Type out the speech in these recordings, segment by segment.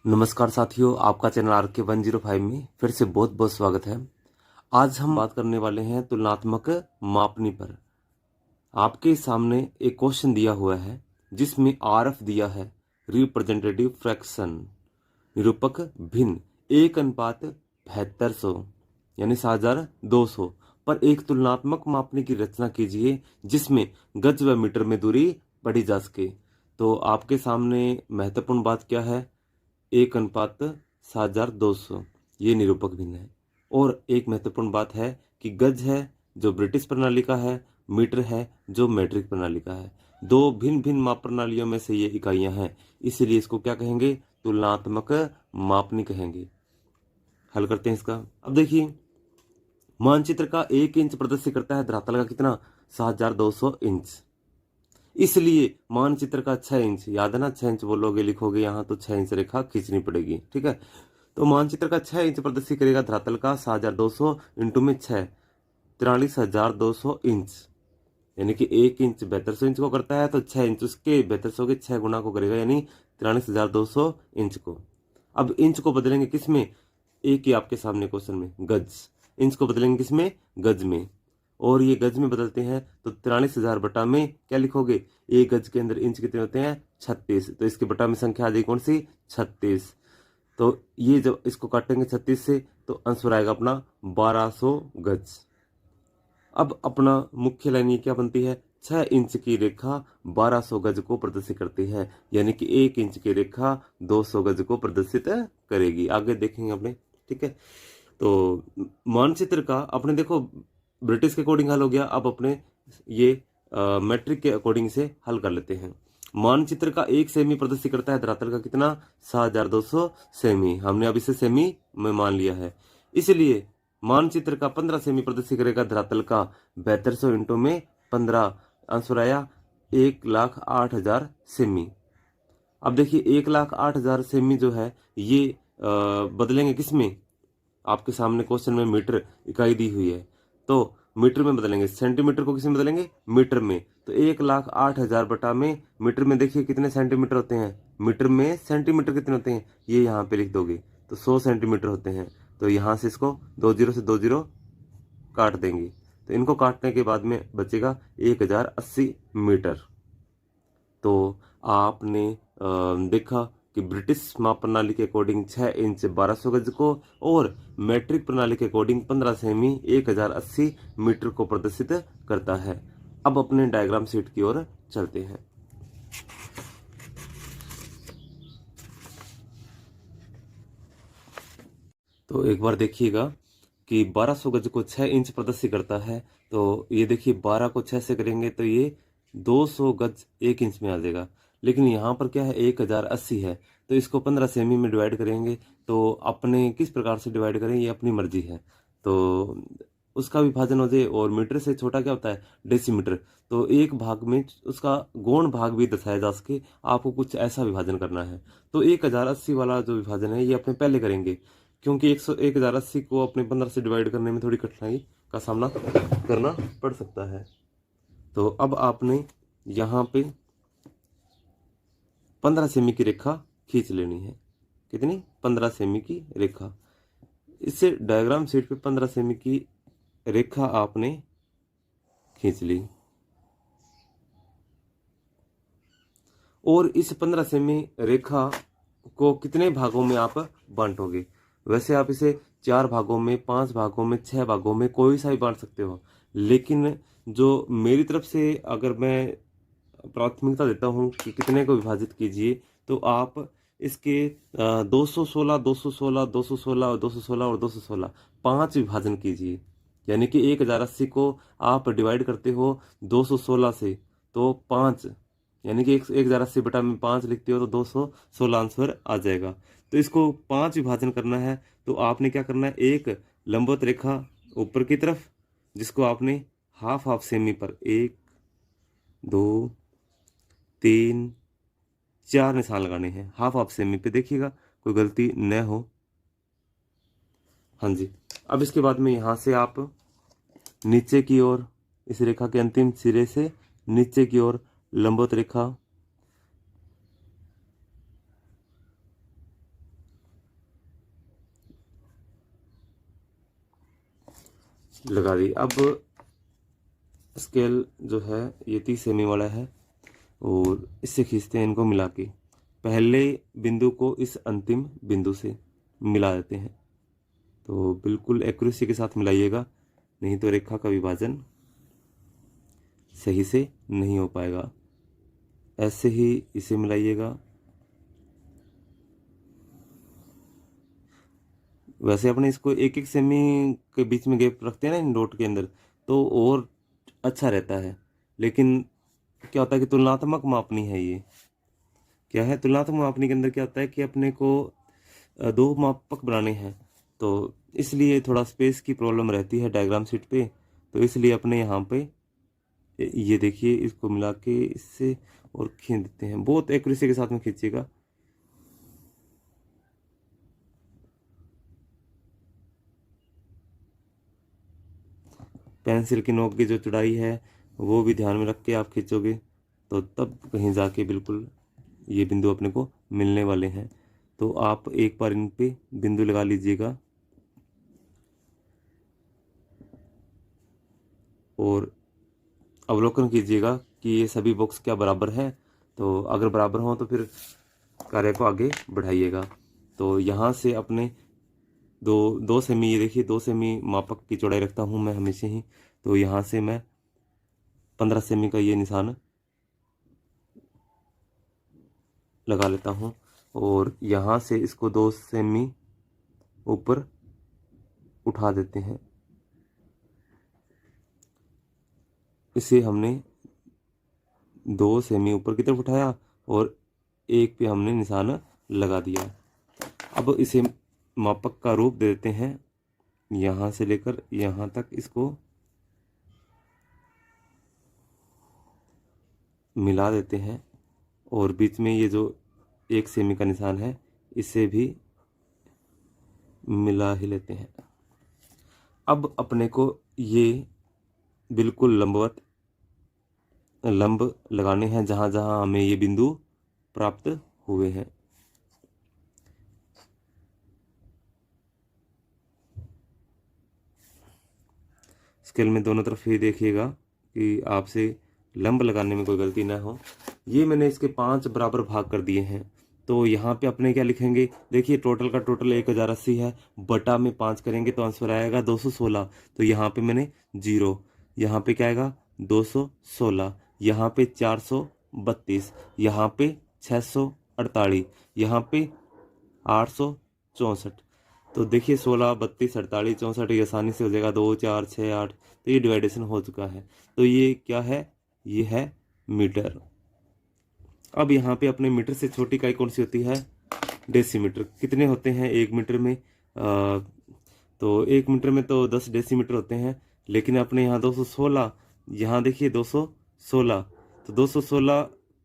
नमस्कार साथियों, आपका चैनल RK105 में फिर से बहुत बहुत स्वागत है। आज हम बात करने वाले हैं तुलनात्मक मापनी पर। आपके सामने एक क्वेश्चन दिया हुआ है जिसमें RF दिया है, रिप्रेजेंटेटिव फ्रैक्शन, निरूपक भिन्न 1:7200 यानी 7200 पर एक तुलनात्मक मापनी की रचना कीजिए जिसमें गज व मीटर में दूरी पढ़ी जा सके। तो आपके सामने महत्वपूर्ण बात क्या है? 1:7200 ये निरूपक भिन्न है। और एक महत्वपूर्ण बात है कि गज है जो ब्रिटिश प्रणाली का है, मीटर है जो मैट्रिक प्रणाली का है। दो भिन्न भिन्न माप प्रणालियों में से ये इकाइयां हैं, इसलिए इसको क्या कहेंगे? तुलनात्मक मापनी कहेंगे। हल करते हैं इसका। अब देखिए, मानचित्र का 1 इंच प्रदर्शित करता है धरातल का कितना? 7200 इंच। इसलिए मानचित्र का 6 इंच, याद है ना, 6 इंच बोलोगे लिखोगे यहाँ तो 6 इंच रेखा खींचनी पड़ेगी। ठीक है, तो मानचित्र का 6 इंच प्रदर्शित करेगा धरातल का 7200 इंटू में 6, 43200 इंच, यानी कि 1 इंच 7200 इंच को करता है तो 6 इंच उसके 7200 के 6 गुना को करेगा, यानी 43200 इंच को। अब इंच को बदलेंगे किस में? एक ही आपके सामने क्वेश्चन में गज। इंच को बदलेंगे किस में? गज में। और ये गज में बदलते हैं तो 43,000 बटा में क्या लिखोगे? एक गज के अंदर इंच कितने होते हैं? 36। तो इसके बटा में संख्या आ जाएगी कौन सी? 36। तो ये जब इसको काटेंगे 36 से तो आंसर आएगा अपना 1200 गज। अब अपना मुख्य लाइन ये क्या बनती है? 6 इंच की रेखा 1200 गज को प्रदर्शित करती है, यानी कि 1 इंच की रेखा 200 गज को प्रदर्शित करेगी। आगे देखेंगे अपने। ठीक है, तो मानचित्र का अपने देखो ब्रिटिश के अकॉर्डिंग हल हो गया। अब अपने ये मैट्रिक के अकॉर्डिंग से हल कर लेते हैं। मानचित्र का 1 सेमी प्रदर्शित करता है धरातल का कितना? 7200 सेमी। हमने अब इसे सेमी में मान लिया है, इसलिए मानचित्र का 15 सेमी प्रदर्शित करेगा धरातल का 7200 इंटू में 15। आंसर आया 1,08,000 सेमी। अब देखिए 1,08,000 सेमी जो है ये बदलेंगे किसमें? आपके सामने क्वेश्चन में मीटर इकाई दी हुई है, तो मीटर में बदलेंगे। सेंटीमीटर को किसमें बदलेंगे? मीटर में। तो 1,08,000 बटा में मीटर में देखिए कितने सेंटीमीटर होते हैं? मीटर में सेंटीमीटर कितने होते हैं ये यहाँ पे लिख दोगे तो 100 सेंटीमीटर होते हैं। तो यहाँ से इसको 2 जीरो से 2 जीरो काट देंगे, तो इनको काटने के बाद में बचेगा 1080 मीटर। तो आपने देखा कि ब्रिटिश माप प्रणाली के अकॉर्डिंग 6 इंच 1200 गज को और मैट्रिक प्रणाली के अकॉर्डिंग 15 सेमी 1080 मीटर को प्रदर्शित करता है। अब अपने डायग्राम शीट की ओर चलते हैं। तो एक बार देखिएगा कि 1200 गज को 6 इंच प्रदर्शित करता है, तो ये देखिए 12 को 6 से करेंगे तो ये 200 गज 1 इंच में आ जाएगा। लेकिन यहाँ पर क्या है? 1080 है, तो इसको 15 सेमी में डिवाइड करेंगे। तो अपने किस प्रकार से डिवाइड करें ये अपनी मर्जी है, तो उसका विभाजन हो जाए। और मीटर से छोटा क्या होता है? डेसीमीटर। तो एक भाग में उसका गौण भाग भी दर्शाया जा सके, आपको कुछ ऐसा विभाजन करना है। तो 1080 वाला जो विभाजन है ये अपने पहले करेंगे, क्योंकि 1080 को अपने 15 से डिवाइड करने में थोड़ी कठिनाई का सामना करना पड़ सकता है। तो अब आपने यहाँ पे 15 सेमी की रेखा खींच लेनी है। कितनी? 15 सेमी की रेखा। इससे डायग्राम शीट पे 15 सेमी की रेखा आपने खींच ली और इस 15 सेमी रेखा को कितने भागों में आप बांटोगे? वैसे आप इसे 4 भागों में, 5 भागों में, 6 भागों में कोई सा भी बांट सकते हो, लेकिन जो मेरी तरफ से अगर मैं प्राथमिकता देता हूँ कि कितने को विभाजित कीजिए, तो आप इसके 216, 216, 216 और 216 और 216 5 विभाजन कीजिए। यानी कि 1080 को आप डिवाइड करते हो 216 से, तो 5, यानी कि 1080 बटा में 5 लिखते हो तो 216 आंसर आ जाएगा। तो इसको 5 विभाजन करना है, तो आपने क्या करना है? एक लंबवत रेखा ऊपर की तरफ, जिसको आपने हाफ हाफ सेमी पर 1 2 3 4 निशान लगाने हैं हाफ हाफ सेमी पे। देखिएगा कोई गलती न हो। हाँ जी। अब इसके बाद में यहाँ से आप नीचे की ओर, इस रेखा के अंतिम सिरे से नीचे की ओर लंबवत रेखा लगा दी। अब स्केल जो है ये 30 सेमी वाला है और इससे खींचते हैं इनको मिला के। पहले बिंदु को इस अंतिम बिंदु से मिला देते हैं। तो बिल्कुल एक्यूरेसी के साथ मिलाइएगा, नहीं तो रेखा का विभाजन सही से नहीं हो पाएगा। ऐसे ही इसे मिलाइएगा। वैसे अपने इसको 1-1 सेमी के बीच में गैप रखते हैं ना इन डॉट के अंदर, तो और अच्छा रहता है। लेकिन क्या होता है कि तुलनात्मक मापनी है ये। क्या है तुलनात्मक मापनी के अंदर क्या होता है कि अपने को दो मापक बनाने हैं, तो इसलिए थोड़ा स्पेस की प्रॉब्लम रहती है डायग्राम शीट पे। तो इसलिए अपने यहाँ पे ये देखिए इसको मिला के इससे और खींच देते हैं। बहुत एक्यूरेसी के साथ में खींचिएगा। पेंसिल की नोक की जो चौड़ाई है वो भी ध्यान में रख के आप खींचोगे, तो तब कहीं जाके बिल्कुल ये बिंदु अपने को मिलने वाले हैं। तो आप एक बार इन पे बिंदु लगा लीजिएगा और अवलोकन कीजिएगा कि ये सभी बॉक्स क्या बराबर हैं। तो अगर बराबर हों तो फिर कार्य को आगे बढ़ाइएगा। तो यहाँ से अपने 2 सेमी, ये देखिए 2 सेमी मापक की चौड़ाई रखता हूँ मैं हमेशा ही। तो यहाँ से मैं 15 सेमी का ये निशान लगा लेता हूँ और यहाँ से इसको 2 सेमी ऊपर उठा देते हैं। इसे हमने 2 सेमी ऊपर की तरफ उठाया और एक पे हमने निशान लगा दिया। अब इसे मापक का रूप दे देते हैं। यहाँ से लेकर यहाँ तक इसको मिला देते हैं और बीच में ये जो 1 सेमी का निशान है इसे भी मिला ही लेते हैं। अब अपने को ये बिल्कुल लंब लगाने हैं जहाँ जहाँ हमें ये बिंदु प्राप्त हुए हैं। स्केल में दोनों तरफ ही देखिएगा कि आपसे लंब लगाने में कोई गलती ना हो। ये मैंने इसके 5 बराबर भाग कर दिए हैं। तो यहाँ पे अपने क्या लिखेंगे, देखिए टोटल का टोटल 1080 है, बटा में 5 करेंगे तो आंसर आएगा 216। तो यहाँ पे मैंने 0, यहाँ पे क्या आएगा 216, यहाँ पे 432, यहाँ पे 648, यहाँ पे 864। तो देखिए 16, 32, 48, 64 ये आसानी से हो जाएगा। 2, 4, 6, 8, तो ये डिवाइडेशन हो चुका है। तो ये क्या है, ये है मीटर। अब यहाँ पे अपने मीटर से छोटी इकाई कौन सी होती है, डेसीमीटर। कितने होते हैं 1 मीटर में? तो 1 मीटर में तो 10 डेसीमीटर होते हैं, लेकिन अपने यहाँ 216, यहाँ देखिए 216, तो 216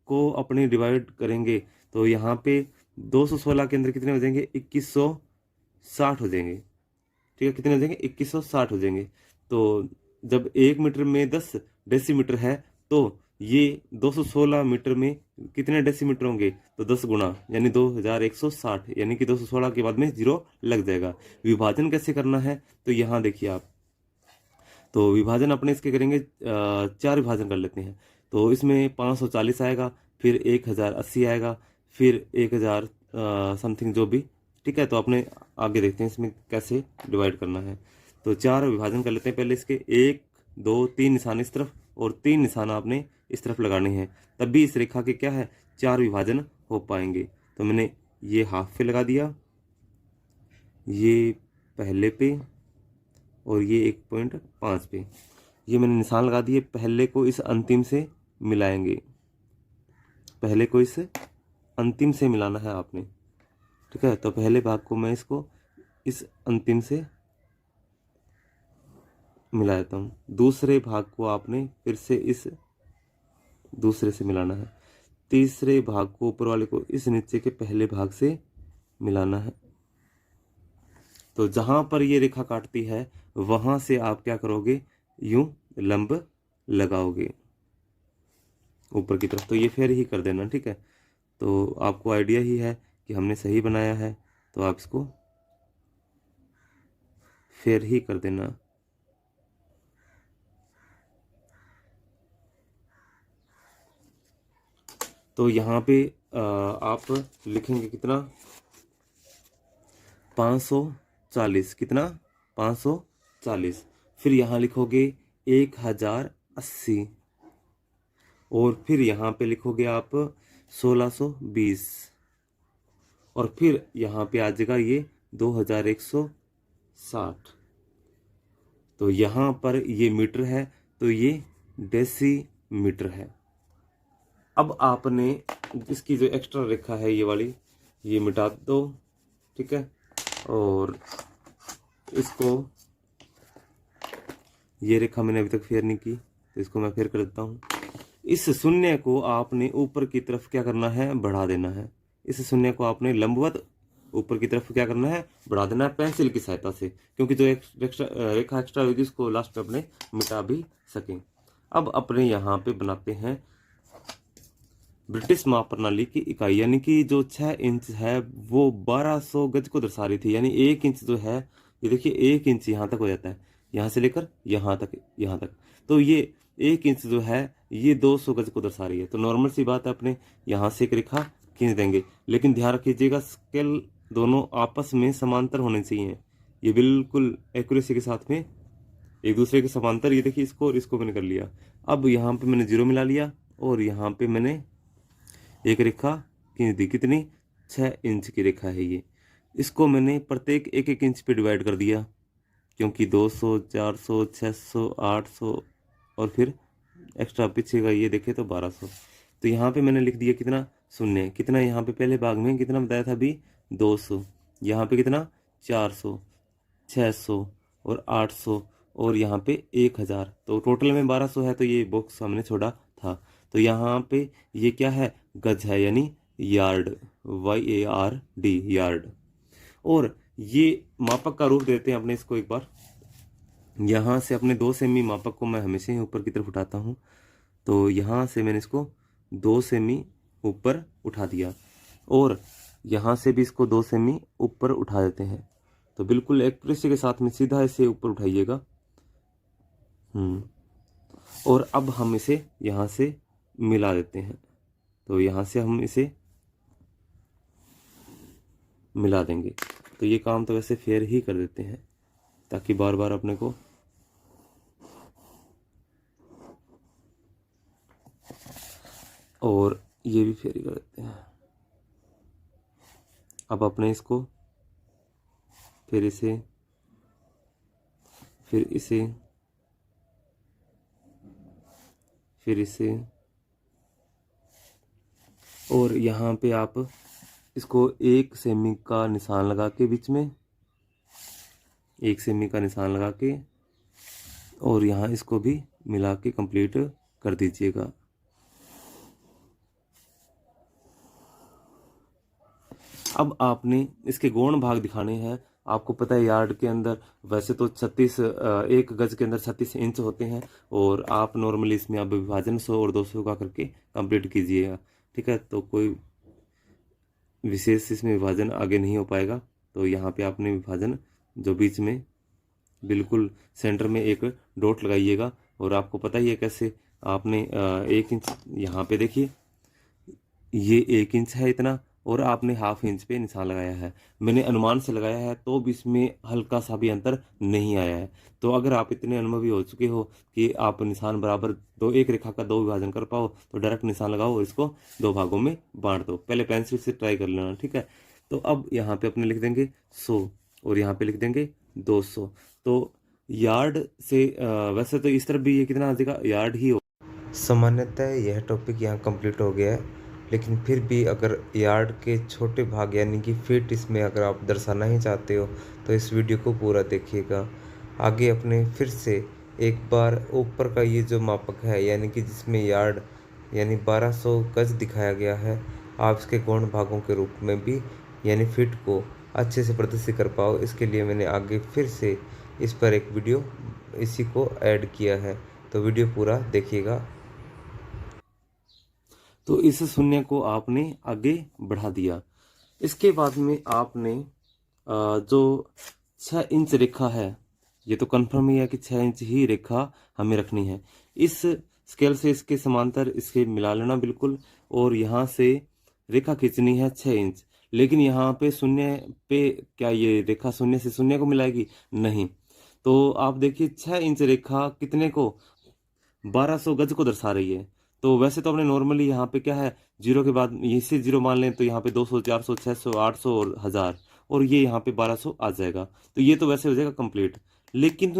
को अपने डिवाइड करेंगे तो यहाँ पे 216 के अंदर कितने हो जाएंगे, 2160 हो जाएंगे। ठीक है, कितने हो जाएंगे, 2160 हो जाएंगे। तो जब 1 मीटर में 10 डेसीमीटर है तो ये 216 मीटर में कितने डेसीमीटर होंगे, तो 10 गुना यानी 2160, यानी कि 216 के बाद में 0 लग जाएगा। विभाजन कैसे करना है, तो यहाँ देखिए आप, तो विभाजन अपने इसके करेंगे 4 विभाजन कर लेते हैं। तो इसमें 540 आएगा, फिर 1080 आएगा, फिर 1000 समथिंग जो भी। ठीक है, तो अपने आगे देखते हैं इसमें कैसे डिवाइड करना है। तो 4 विभाजन कर लेते हैं। पहले इसके 1, 2, 3 निशान इस तरफ और 3 निशान आपने इस तरफ लगाने हैं, तब भी इस रेखा के क्या है 4 विभाजन हो पाएंगे। तो मैंने ये हाफ पे लगा दिया, ये पहले पे और ये 1.5 पे, ये मैंने निशान लगा दिए। पहले को इस अंतिम से मिलाएंगे, पहले को इस अंतिम से मिलाना है आपने। ठीक है, तो पहले भाग को मैं इसको इस अंतिम से मिला देता हूँ। दूसरे भाग को आपने फिर से इस दूसरे से मिलाना है। तीसरे भाग को, ऊपर वाले को, इस नीचे के पहले भाग से मिलाना है। तो जहां पर ये रेखा काटती है वहां से आप क्या करोगे, यूं लंब लगाओगे ऊपर की तरफ। तो ये फेर ही कर देना। ठीक है, तो आपको आइडिया ही है कि हमने सही बनाया है, तो आप इसको फेर ही कर देना। तो यहाँ पे आप लिखेंगे कितना 540, कितना 540। फिर यहाँ लिखोगे 1080 और फिर यहाँ पे लिखोगे आप 1620 और फिर यहाँ पे आ जाएगा ये 2160। तो यहाँ पर ये मीटर है तो ये डेसीमीटर है। अब आपने इसकी जो एक्स्ट्रा रेखा है ये वाली ये मिटा दो, ठीक है। और इसको ये रेखा मैंने अभी तक फेयर नहीं की तो इसको मैं फेयर कर देता हूँ। इस शून्य को आपने ऊपर की तरफ क्या करना है, बढ़ा देना है। इस शून्य को आपने लंबवत ऊपर की तरफ क्या करना है, बढ़ा देना है पेंसिल की सहायता से, क्योंकि जो रेखा एक्स्ट्रा होगी उसको लास्ट में अपने मिटा भी सकें। अब अपने यहाँ पे बनाते हैं ब्रिटिश माप प्रणाली की इकाई, यानी कि जो 6 इंच है वो 1200 गज को दर्शा रही थी। यानी 1 इंच जो है ये देखिए 1 इंच यहाँ तक हो जाता है, यहाँ से लेकर यहाँ तक, यहाँ तक। तो ये 1 इंच जो है ये 200 गज को दर्शा रही है। तो नॉर्मल सी बात है, अपने यहाँ से एक रेखा खींच देंगे, लेकिन ध्यान रखिएगा स्केल दोनों आपस में समांतर होने चाहिए। ये बिल्कुल एक्यूरेसी के साथ में एक दूसरे के समांतर। ये देखिए इसको और इसको मैंने कर लिया। अब यहाँ पे मैंने 0 मिला लिया और यहाँ पे मैंने एक रेखा खींच दी, कितनी 6 इंच की रेखा है ये। इसको मैंने प्रत्येक 1-1 इंच पे डिवाइड कर दिया, क्योंकि 200, 400, 600, 800 और फिर एक्स्ट्रा पीछे का ये देखे तो 1200। तो यहाँ पे मैंने लिख दिया कितना शून्य, कितना यहाँ पे पहले भाग में कितना बताया था अभी 200, यहाँ पे कितना 400, 600 और 800 और यहाँ पे 1000। तो टोटल में 1200 है। तो ये बॉक्स हमने छोड़ा था। तो यहाँ पे ये क्या है, गज है, यानी यार्ड, YARD, यार्ड। और ये मापक का रूप देते हैं अपने इसको एक बार। यहाँ से अपने 2 सेमी मापक को मैं हमेशा ही ऊपर की तरफ उठाता हूँ। तो यहाँ से मैंने इसको 2 सेमी ऊपर उठा दिया और यहाँ से भी इसको 2 सेमी ऊपर उठा देते हैं। तो बिल्कुल एक्यूरेसी के साथ में सीधा इसे ऊपर उठाइएगा। और अब हम इसे यहाँ से मिला देते हैं। तो यहाँ से हम इसे मिला देंगे। तो ये काम तो वैसे फेयर ही कर देते हैं, ताकि बार बार अपने को और ये भी फेयर ही कर देते हैं। अब अपने इसको फिर इसे फिर इसे फिर इसे और यहाँ पे आप इसको 1 सेमी का निशान लगा के, बीच में 1 सेमी का निशान लगा के और यहाँ इसको भी मिला के कंप्लीट कर दीजिएगा। अब आपने इसके गौण भाग दिखाने हैं। आपको पता है यार्ड के अंदर वैसे तो 36 एक गज के अंदर 36 इंच होते हैं और आप नॉर्मली इसमें अब विभाजन 100 और 200 का करके कंप्लीट कीजिएगा, ठीक है। तो कोई विशेष इसमें विभाजन आगे नहीं हो पाएगा। तो यहाँ पे आपने विभाजन जो बीच में बिल्कुल सेंटर में एक डॉट लगाइएगा। और आपको पता ही है कैसे, आपने 1 इंच यहाँ पे देखिए ये 1 इंच है इतना और आपने ½ इंच पे निशान लगाया है। मैंने अनुमान से लगाया है तो भी इसमें हल्का सा भी अंतर नहीं आया है। तो अगर आप इतने अनुभवी हो चुके हो कि आप निशान बराबर एक रेखा का 2 विभाजन कर पाओ तो डायरेक्ट निशान लगाओ और इसको 2 भागों में बांट दो। पहले पेंसिल से ट्राई कर लेना, ठीक है। तो अब यहाँ पे अपने लिख देंगे 100 और यहाँ पे लिख देंगे 200। तो यार्ड से वैसे तो इस तरफ भी ये कितना आ जाएगा, यार्ड ही हो। सामान्यतः यह टॉपिक यहाँ कंप्लीट हो गया है, लेकिन फिर भी अगर यार्ड के छोटे भाग यानी कि फीट इसमें अगर आप दर्शाना ही चाहते हो तो इस वीडियो को पूरा देखिएगा। आगे अपने फिर से एक बार ऊपर का ये जो मापक है यानी कि जिसमें यार्ड यानी 1200 गज दिखाया गया है, आप इसके गौण भागों के रूप में भी यानी फीट को अच्छे से प्रदर्शित कर पाओ, इसके लिए मैंने आगे फिर से इस पर एक वीडियो इसी को ऐड किया है। तो वीडियो पूरा देखिएगा। तो इस शून्य को आपने आगे बढ़ा दिया। इसके बाद में आपने जो 6 इंच रेखा है, ये तो कंफर्म ही है कि 6 इंच ही रेखा हमें रखनी है। इस स्केल से इसके समांतर इसके मिला लेना बिल्कुल, और यहाँ से रेखा खींचनी है 6 इंच। लेकिन यहाँ पे शून्य पे क्या ये रेखा शून्य से शून्य को मिलाएगी? नहीं। तो आप देखिए 6 इंच रेखा कितने को, 1200 गज को दर्शा रही है। तो वैसे तो हमने नॉर्मली यहाँ पे क्या है, जीरो के बाद इसे जीरो मान लें तो यहाँ पे 200, 400, 600, 800 और 1000, और ये यहाँ पे 1200 आ जाएगा। तो ये तो वैसे हो जाएगा कंप्लीट। लेकिन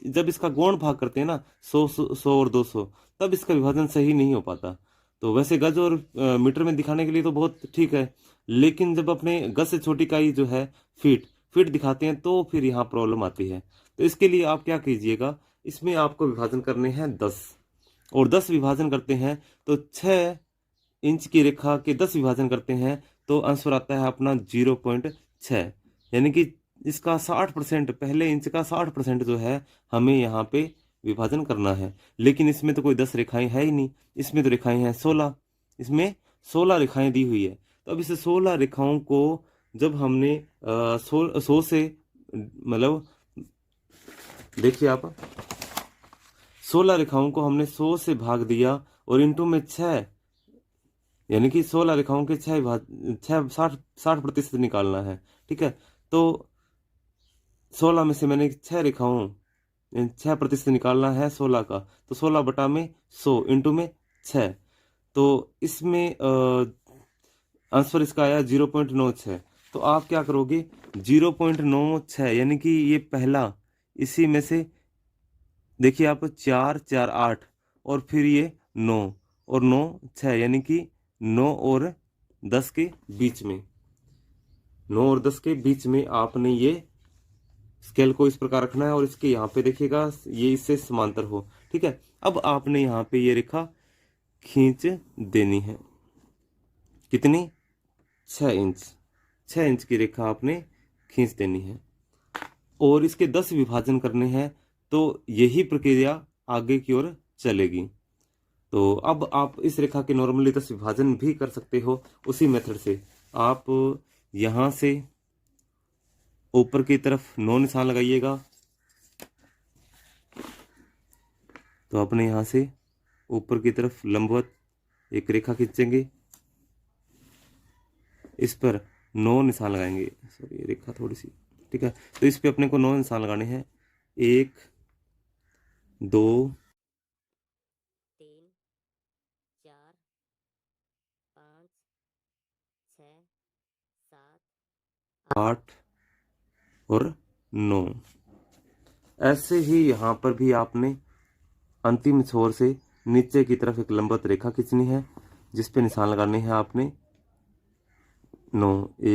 जब इसका गौण भाग करते हैं ना, 100, 100 और 200, तब इसका विभाजन सही नहीं हो पाता। तो वैसे गज और मीटर में दिखाने के लिए तो बहुत ठीक है, लेकिन जब अपने गज से छोटी इकाई जो है फीट फीट दिखाते हैं तो फिर यहाँ प्रॉब्लम आती है। तो इसके लिए आप क्या कीजिएगा, इसमें आपको विभाजन करने हैं 10, और 10 विभाजन करते हैं तो 6 इंच की रेखा के 10 विभाजन करते हैं तो आंसर आता है अपना 0.6। यानी कि इसका 60%, पहले इंच का 60% जो है हमें यहाँ पे विभाजन करना है। लेकिन इसमें तो कोई 10 रेखाएं है ही नहीं, इसमें तो रेखाएं हैं 16, इसमें 16 रेखाएं दी हुई है। तो अब इस 16 रेखाओं को जब हमने 100 से, मतलब देखिए आप, 16 रेखाओं को हमने 100 से भाग दिया और इंटू में 6, यानी कि 16 रेखाओं के 60% निकालना है। ठीक है, तो 16 में से मैंने 6 रेखाओं 6% निकालना है 16 का, तो 16 बटा में 100 इंटू में 6। तो इसमें आंसर इसका आया 0.96। तो आप क्या करोगे, 0.96 यानी कि ये पहला, इसी में से देखिए आप 4, 4, 8 और फिर ये 9 और 9, 6, यानी कि 9 और 10 के बीच में, 9 और 10 के बीच में आपने ये स्केल को इस प्रकार रखना है, और इसके यहाँ पे देखिएगा ये इससे समांतर हो। ठीक है, अब आपने यहाँ पे ये रेखा खींच देनी है, कितनी, 6 इंच, 6 इंच की रेखा आपने खींच देनी है, और इसके 10 विभाजन करने हैं। तो यही प्रक्रिया आगे की ओर चलेगी। तो अब आप इस रेखा के नॉर्मली 10 विभाजन भी कर सकते हो उसी मेथड से। आप यहां से ऊपर की तरफ 9 निशान लगाइएगा, तो अपने यहां से ऊपर की तरफ लंबवत एक रेखा खींचेंगे, इस पर 9 निशान लगाएंगे। सॉरी, ये रेखा थोड़ी सी, ठीक है, तो इस पे अपने को 9 निशान लगाने हैं, 1, 2, 3, 4, 5, 6, 7, 8 और 9। ऐसे ही यहाँ पर भी आपने अंतिम छोर से नीचे की तरफ एक लंबवत रेखा खींचनी है, जिस पे निशान लगाने हैं आपने 9, 1, 2,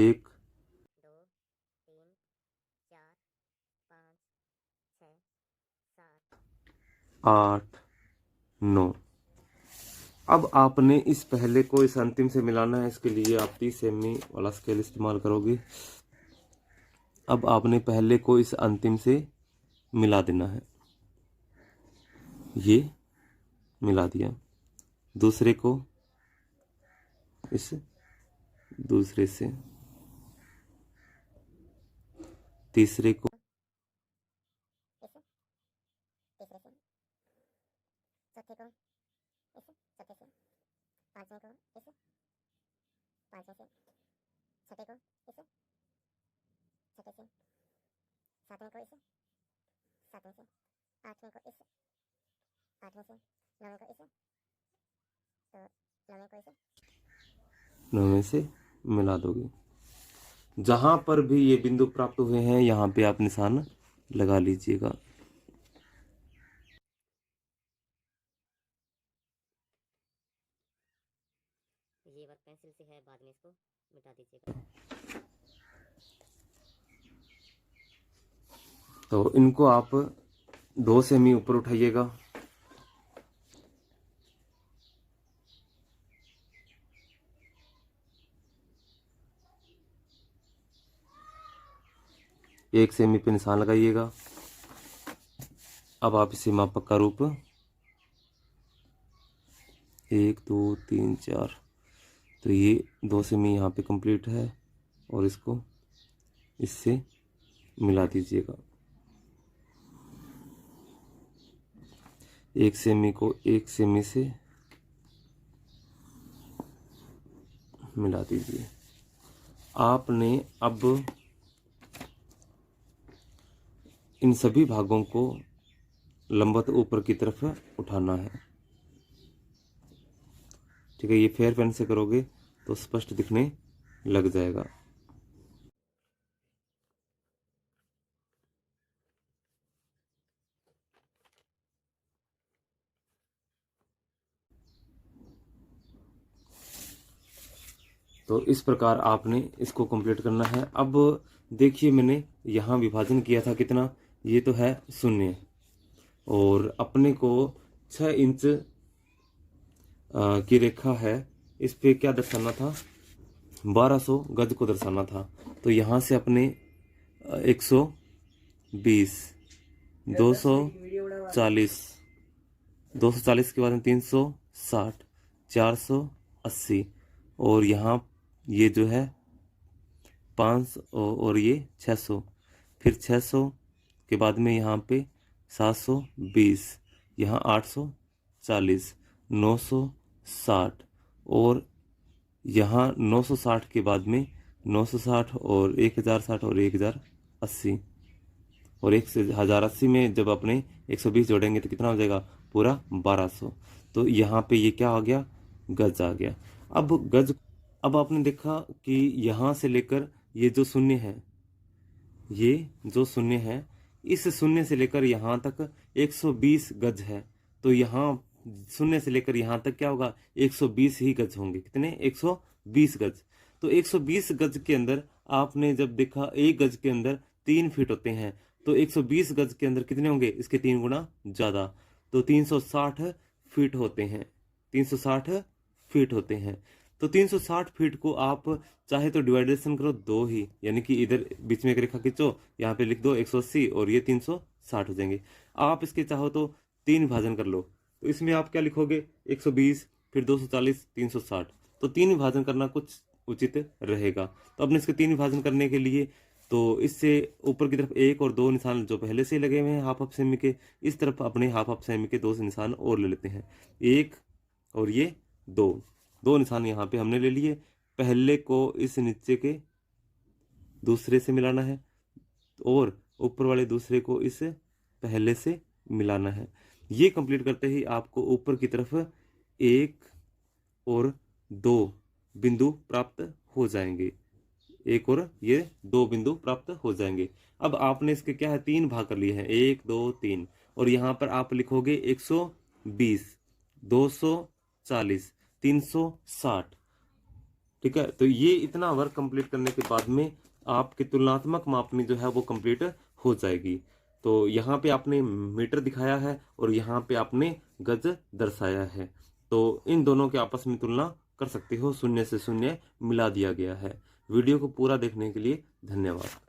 3, 4, 5, 6, 7, 8, 9। अब आपने इस पहले को इस अंतिम से मिलाना है, इसके लिए आप 30 सेमी वाला स्केल इस्तेमाल करोगे। अब आपने पहले को इस अंतिम से मिला देना है, ये मिला दिया, दूसरे को इस दूसरे से, तीसरे को इस तीसरे से, चौथे को इस चौथे से, पांचवें को इस पांचवें से, छठे को इस छठे से, सातवें को इस सातवें से, आठवें को इस आठवें से, नौवें को इस, तो नौवें को इस, 9 में से मिला दोगे। जहां पर भी ये बिंदु प्राप्त हुए हैं यहाँ पे आप निशान लगा लीजिएगा। ये वर्क पेंसिल से है, बाद में इसको मिटा दीजिएगा। तो इनको आप 2 सेमी ऊपर उठाइएगा, एक सेमी पे निशान लगाइएगा। अब आप इसे मापक का रूप 1, 2, 3, 4, तो ये 2 सेमी यहाँ पे कंप्लीट है, और इसको इससे मिला दीजिएगा। 1 सेमी को 1 सेमी से मिला दीजिए। आपने अब इन सभी भागों को लंबवत ऊपर की तरफ उठाना है। ठीक है, ये फेयर पेन से करोगे तो स्पष्ट दिखने लग जाएगा। तो इस प्रकार आपने इसको कंप्लीट करना है। अब देखिए, मैंने यहाँ विभाजन किया था कितना, ये तो है 0, और अपने को 6 इंच की रेखा है, इस पे क्या दर्शाना था, 1200 गज को दर्शाना था। तो यहाँ से अपने 120, 240, 240 के बाद में 360, 480, और यहाँ ये जो है 500 और ये 600, फिर 600 के बाद में यहाँ पे 720, यहाँ 840, 960, और यहाँ 960 के बाद में 960 और 1060 और 1080, और 1080 में जब अपने 120 जोड़ेंगे तो कितना हो जाएगा, पूरा 1200। तो यहाँ पे ये क्या आ गया, गज आ गया। अब आपने देखा कि यहाँ से लेकर ये जो शून्य है, ये जो शून्य है, इस शून्य से लेकर यहाँ तक 120 गज है। तो यहाँ शून्य से लेकर यहाँ तक क्या होगा, 120 ही गज होंगे। कितने, 120 गज। तो 120 गज के अंदर आपने जब देखा 1 गज के अंदर 3 फीट होते हैं, तो 120 गज के अंदर कितने होंगे, इसके 3 गुना ज्यादा, तो 360 फीट होते हैं। 360 फीट होते हैं। तो 360 फीट को आप चाहे तो डिवाइडेशन करो 2 ही, यानी कि इधर बीच में एक रेखा खींचो, यहाँ पे लिख दो 180 और ये 360 हो जाएंगे। आप इसके चाहो तो 3 विभाजन कर लो, तो इसमें आप क्या लिखोगे, 120, फिर 240, 360। तो 3 विभाजन करना कुछ उचित रहेगा। तो अपने इसके 3 विभाजन करने के लिए तो इससे ऊपर की तरफ 1 और 2 निशान जो पहले से लगे हुए हैं हाफ सेमी के, इस तरफ अपने हाफ सेमी के 2 निशान और ले लेते हैं। 1 और ये 2 निशान यहाँ पे हमने ले लिए। पहले को इस नीचे के दूसरे से मिलाना है, और ऊपर वाले दूसरे को इस पहले से मिलाना है। ये कंप्लीट करते ही आपको ऊपर की तरफ 1 और 2 बिंदु प्राप्त हो जाएंगे। 1 और ये 2 बिंदु प्राप्त हो जाएंगे। अब आपने इसके क्या है, 3 भाग कर लिए हैं, 1 2 3, और यहाँ पर आप लिखोगे 120, 240, 360। ठीक है, तो ये इतना वर्क कंप्लीट करने के बाद में आपकी तुलनात्मक मापनी जो है वो कंप्लीट हो जाएगी। तो यहाँ पे आपने मीटर दिखाया है और यहाँ पे आपने गज दर्शाया है। तो इन दोनों के आपस में तुलना कर सकते हो, 0 से 0 मिला दिया गया है। वीडियो को पूरा देखने के लिए धन्यवाद।